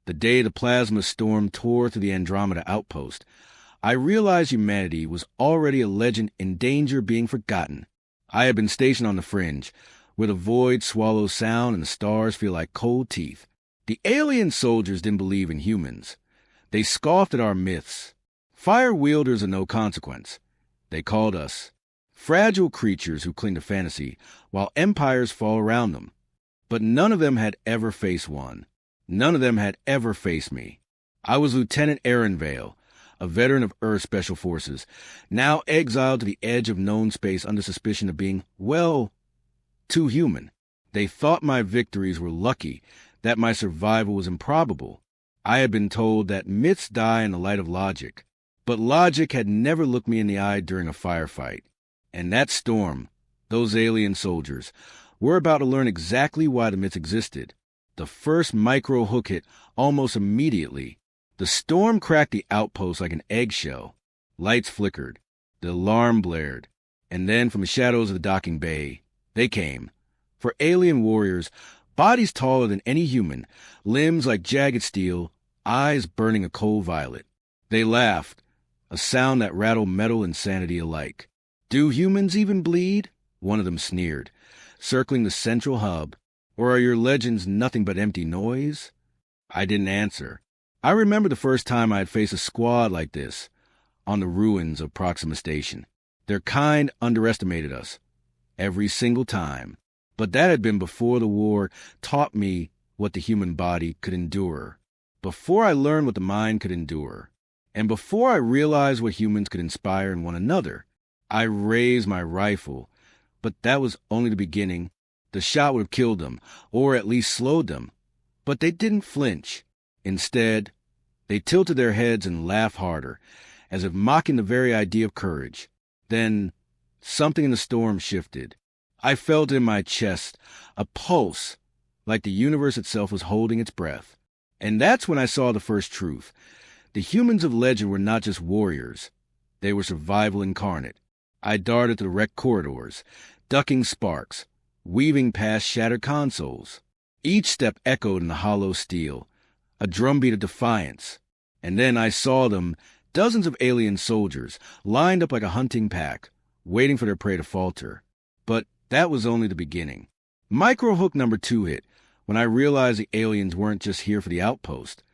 The day the plasma storm tore through the Andromeda outpost, I realized humanity was already a legend in danger of being forgotten. I had been stationed on the fringe, where the void swallows sound and the stars feel like cold teeth. The alien soldiers didn't believe in humans. They scoffed at our myths. Fire wielders of no consequence. They called us fragile creatures who cling to fantasy while empires fall around them. But none of them had ever faced one. None of them had ever faced me. I was Lieutenant Vale, a veteran of Earth Special Forces, now exiled to the edge of known space under suspicion of being, well, too human. They thought my victories were lucky, that my survival was improbable. I had been told that myths die in the light of logic, but logic had never looked me in the eye during a firefight. And that storm, those alien soldiers, were about to learn exactly why the myths existed. The first micro hook hit almost immediately. The storm cracked the outpost like an eggshell. Lights flickered. The alarm blared. And then from the shadows of the docking bay, they came. For alien warriors, bodies taller than any human, limbs like jagged steel, eyes burning a cold violet. They laughed, a sound that rattled metal and sanity alike. "Do humans even bleed?" one of them sneered, circling the central hub. "Or are your legends nothing but empty noise?" I didn't answer. I remember the first time I had faced a squad like this, on the ruins of Proxima Station. Their kind underestimated us, every single time. But that had been before the war taught me what the human body could endure, before I learned what the mind could endure, and before I realized what humans could inspire in one another. I raised my rifle, but that was only the beginning. The shot would have killed them, or at least slowed them. But they didn't flinch. Instead, they tilted their heads and laughed harder, as if mocking the very idea of courage. Then, something in the storm shifted. I felt it in my chest, a pulse, like the universe itself was holding its breath. And that's when I saw the first truth. The humans of legend were not just warriors. They were survival incarnate. I darted through the wrecked corridors, ducking sparks, weaving past shattered consoles. Each step echoed in the hollow steel, a drumbeat of defiance. And then I saw them, dozens of alien soldiers, lined up like a hunting pack, waiting for their prey to falter. But that was only the beginning. Microhook number 2 hit, when I realized the aliens weren't just here for the outpost.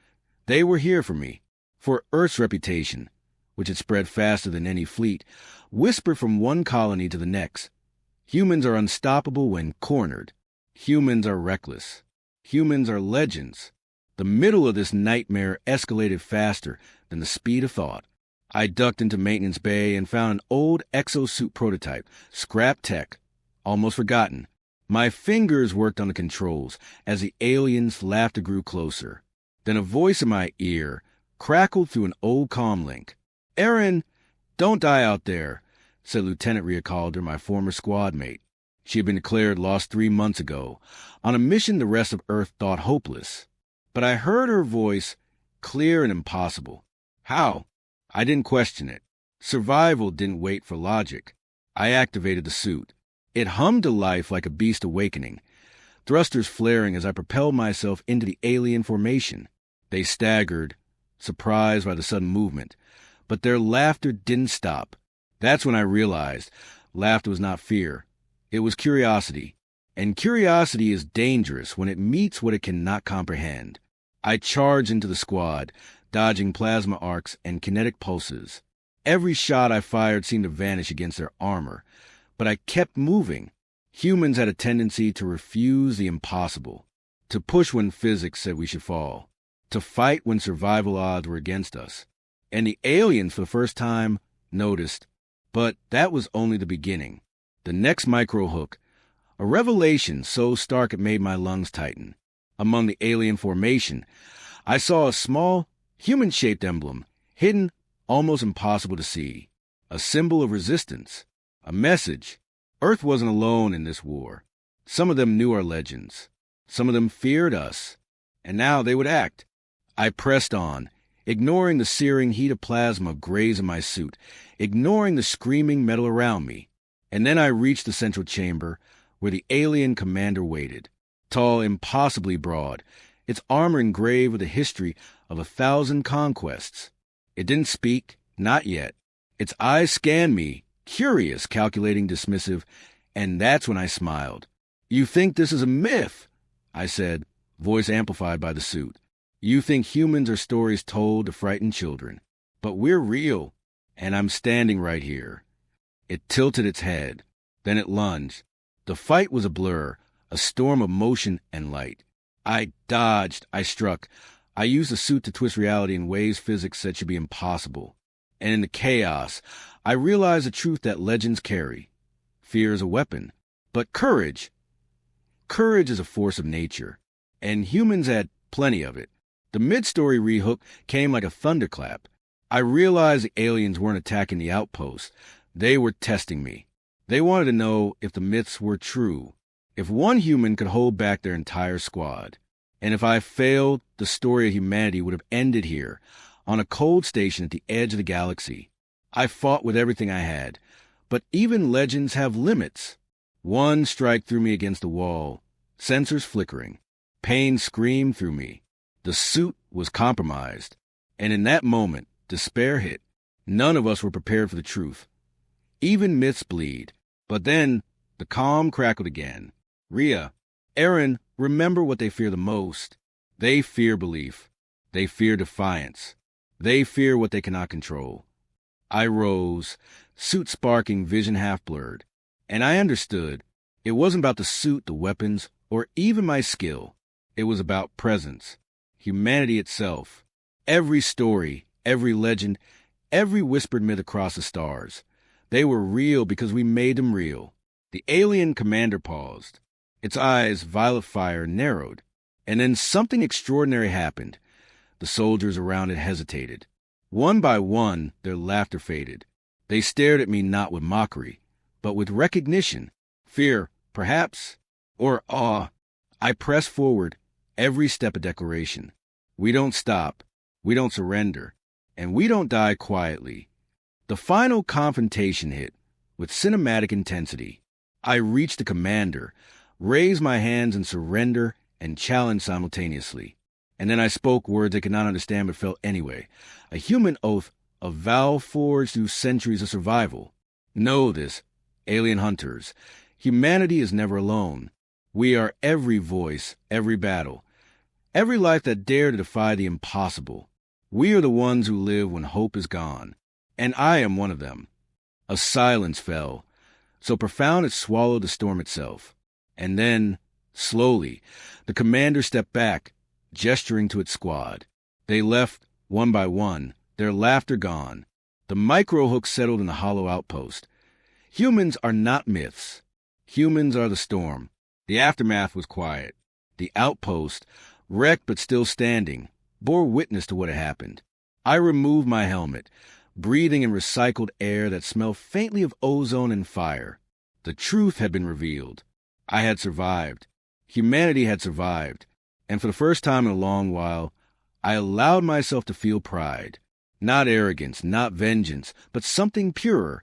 They were here for me, for Earth's reputation, which had spread faster than any fleet, whispered from one colony to the next. Humans are unstoppable when cornered. Humans are reckless. Humans are legends. The middle of this nightmare escalated faster than the speed of thought. I ducked into maintenance bay and found an old exosuit prototype, scrap tech, almost forgotten. My fingers worked on the controls as the aliens' laughter grew closer. Then a voice in my ear crackled through an old comm link. "Aaron, don't die out there," said Lieutenant Rhea Calder, my former squad mate. She had been declared lost 3 months ago, on a mission the rest of Earth thought hopeless. But I heard her voice, clear and impossible. How? I didn't question it. Survival didn't wait for logic. I activated the suit. It hummed to life like a beast awakening, thrusters flaring as I propelled myself into the alien formation. They staggered, surprised by the sudden movement, but their laughter didn't stop. That's when I realized laughter was not fear. It was curiosity. And curiosity is dangerous when it meets what it cannot comprehend. I charged into the squad, dodging plasma arcs and kinetic pulses. Every shot I fired seemed to vanish against their armor, but I kept moving. Humans had a tendency to refuse the impossible, to push when physics said we should fall, to fight when survival odds were against us. And the aliens, for the first time, noticed. But that was only the beginning. The next microhook, a revelation so stark it made my lungs tighten. Among the alien formation, I saw a small, human-shaped emblem, hidden, almost impossible to see. A symbol of resistance. A message. Earth wasn't alone in this war. Some of them knew our legends. Some of them feared us. And now they would act. I pressed on, ignoring the searing heat of plasma grazing my suit, ignoring the screaming metal around me. And then I reached the central chamber, where the alien commander waited. Tall, impossibly broad, its armor engraved with a history of 1,000 conquests. It didn't speak, not yet. Its eyes scanned me, curious, calculating, dismissive, and that's when I smiled. "You think this is a myth," I said, voice amplified by the suit. "You think humans are stories told to frighten children. But we're real, and I'm standing right here." It tilted its head. Then it lunged. The fight was a blur, a storm of motion and light. I dodged. I struck. I used the suit to twist reality in ways physics said should be impossible. And in the chaos, I realized the truth that legends carry. Fear is a weapon. But courage is a force of nature. And humans had plenty of it. The mid-story rehook came like a thunderclap. I realized the aliens weren't attacking the outpost. They were testing me. They wanted to know if the myths were true, if one human could hold back their entire squad. And if I failed, the story of humanity would have ended here, on a cold station at the edge of the galaxy. I fought with everything I had. But even legends have limits. One strike threw me against the wall, sensors flickering. Pain screamed through me. The suit was compromised. And in that moment, despair hit. None of us were prepared for the truth. Even myths bleed. But then, the calm crackled again. "Rhea, Aaron, remember what they fear the most. They fear belief. They fear defiance. They fear what they cannot control." I rose, suit sparking, vision half blurred. And I understood. It wasn't about the suit, the weapons, or even my skill. It was about presence. Humanity itself. Every story, every legend, every whispered myth across the stars. They were real because we made them real. The alien commander paused. Its eyes, violet fire, narrowed. And then something extraordinary happened. The soldiers around it hesitated. One by one, their laughter faded. They stared at me not with mockery, but with recognition. Fear, perhaps, or awe. I pressed forward, every step a declaration. We don't stop. We don't surrender. And we don't die quietly. The final confrontation hit, with cinematic intensity. I reached the commander, raised my hands in surrender, and challenged simultaneously. And then I spoke words they could not understand but felt anyway. A human oath, a vow forged through centuries of survival. Know this, alien hunters. Humanity is never alone. We are every voice, every battle, every life that dared to defy the impossible. We are the ones who live when hope is gone. And I am one of them. A silence fell, so profound it swallowed the storm itself. And then, slowly, the commander stepped back, gesturing to its squad. They left, one by one, their laughter gone. The micro-hook settled in the hollow outpost. Humans are not myths. Humans are the storm. The aftermath was quiet. The outpost, wrecked but still standing, bore witness to what had happened. I removed my helmet, breathing in recycled air that smelled faintly of ozone and fire. The truth had been revealed. I had survived. Humanity had survived. And for the first time in a long while, I allowed myself to feel pride. Not arrogance, not vengeance, but something purer.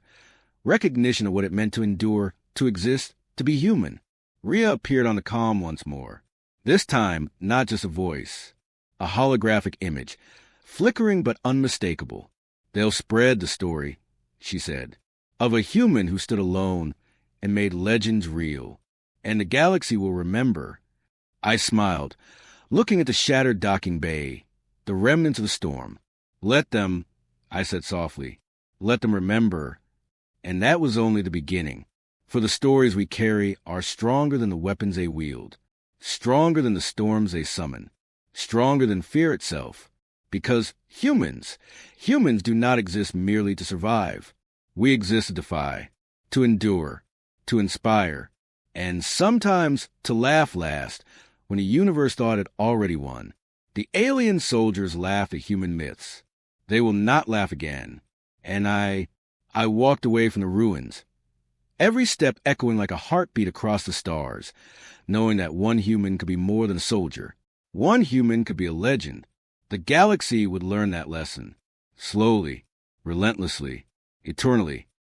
Recognition of what it meant to endure, to exist, to be human. Rhea appeared on the comm once more. This time, not just a voice. A holographic image, flickering but unmistakable. "They'll spread the story," she said, "of a human who stood alone and made legends real. And the galaxy will remember." I smiled, looking at the shattered docking bay, the remnants of the storm. "Let them," I said softly, "let them remember." And that was only the beginning. For the stories we carry are stronger than the weapons they wield, stronger than the storms they summon, stronger than fear itself. Because humans do not exist merely to survive. We exist to defy, to endure, to inspire, and sometimes to laugh last when the universe thought it already won. The alien soldiers laughed at human myths. They will not laugh again. And I walked away from the ruins, every step echoing like a heartbeat across the stars, knowing that one human could be more than a soldier. One human could be a legend. The galaxy would learn that lesson. Slowly, relentlessly, eternally.